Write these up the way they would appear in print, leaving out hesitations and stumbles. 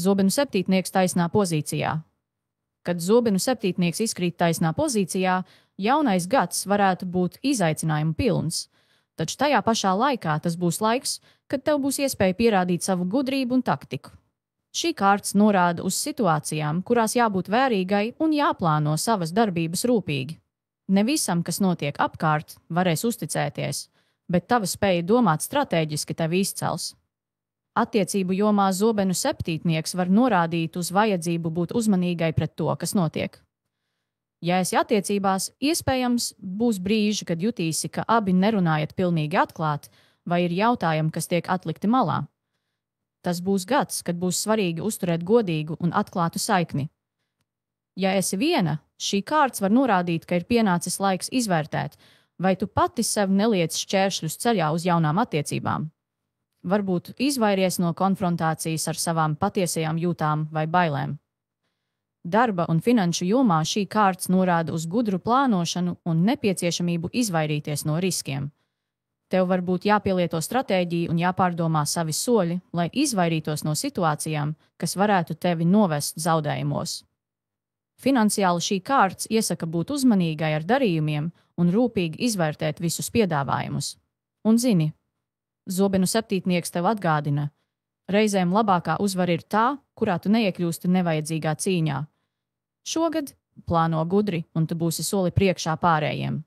Zobenu septītnieks taisnā pozīcijā. Kad zobenu septītnieks izkrīt taisnā pozīcijā, jaunais gads varētu būt izaicinājumu pilns, taču tajā pašā laikā tas būs laiks, kad tev būs iespēja pierādīt savu gudrību un taktiku. Šī kārts norāda uz situācijām, kurās jābūt vērīgai un jāplāno savas darbības rūpīgi. Ne visam, kas notiek apkārt, varēs uzticēties, bet tava spēja domāt stratēģiski tevi izcels. Attiecību jomā zobenu septītnieks var norādīt uz vajadzību būt uzmanīgai pret to, kas notiek. Ja esi attiecībās, iespējams, būs brīži, kad jutīsi, ka abi nerunājat pilnīgi atklāti, vai ir jautājumi, kas tiek atlikti malā. Tas būs gads, kad būs svarīgi uzturēt godīgu un atklātu saikni. Ja esi viena, šī kārts var norādīt, ka ir pienācis laiks izvērtēt, vai tu pati sev neliec šķēršļus ceļā uz jaunām attiecībām. Varbūt izvairies no konfrontācijas ar savām patiesajām jūtām vai bailēm. Darba un finanšu jomā šī kārts norāda uz gudru plānošanu un nepieciešamību izvairīties no riskiem. Tev var būt jāpielieto stratēģija un jāpārdomā savi soļi, lai izvairītos no situācijām, kas varētu tevi novest zaudējumos. Finansiāli šī kārts iesaka būt uzmanīgai ar darījumiem un rūpīgi izvērtēt visus piedāvājumus. Un zini, zobenu septītnieks tev atgādina, reizēm labākā uzvara ir tā, kurā tu neiekļūsti nevajadzīgā cīņā. Šogad plāno gudri, un tu būsi soli priekšā pārējiem.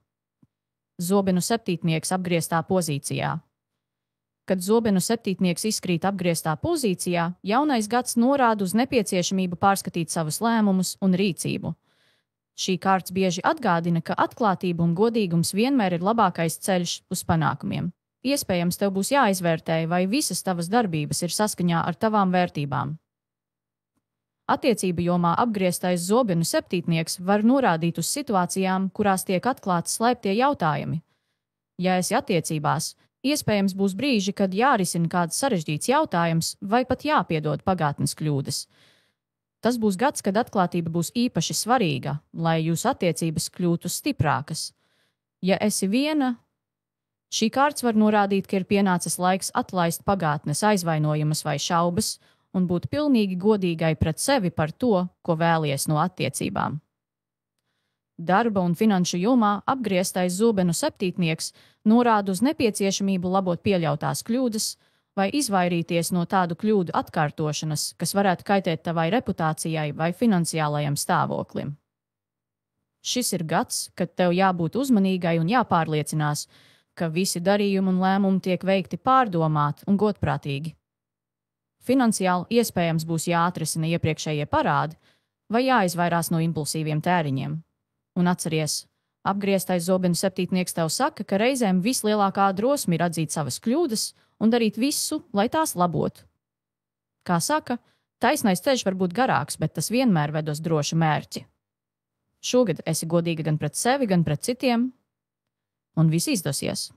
Zobenu septītnieks apgrieztā pozīcijā. Kad zobenu septītnieks izkrīt apgrieztā pozīcijā, jaunais gads norāda uz nepieciešamību pārskatīt savus lēmumus un rīcību. Šī kārts bieži atgādina, ka atklātība un godīgums vienmēr ir labākais ceļš uz panākumiem. Iespējams, tev būs jāizvērtē, vai visas tavas darbības ir saskaņā ar tavām vērtībām. Attiecību jomā apgrieztais zobenu septītnieks var norādīt uz situācijām, kurās tiek atklāti slēptie jautājumi. Ja esi attiecībās, iespējams būs brīži, kad jārisina kāds sarežģīts jautājums vai pat jāpiedod pagātnes kļūdas. Tas būs gads, kad atklātība būs īpaši svarīga, lai jūsu attiecības kļūtu stiprākas. Ja esi viena, šī kārts var norādīt, ka ir pienācis laiks atlaist pagātnes aizvainojumus vai šaubas un būt pilnīgi godīgai pret sevi par to, ko vēlies no attiecībām. Darba un finanšu jomā apgrieztais zobenu septītnieks norāda uz nepieciešamību labot pieļautās kļūdas vai izvairīties no tādu kļūdu atkārtošanas, kas varētu kaitēt tavai reputācijai vai finansiālajam stāvoklim. Šis ir gads, kad tev jābūt uzmanīgai un jāpārliecinās, ka visi darījumi un lēmumi tiek veikti pārdomāti un godprātīgi. Finansiāli iespējams būs jāatrisina iepriekšējie parādi vai jāizvairās no impulsīviem tēriņiem. Un atceries, apgrieztais zobenu septītnieks tev saka, ka reizēm vislielākā drosme ir atzīt savas kļūdas un darīt visu, lai tās labotu. Kā saka, taisnais ceļš var būt garāks, bet tas vienmēr ved uz drošu mērķi. Šogad esi godīga gan pret sevi, gan pret citiem, un viss izdosies.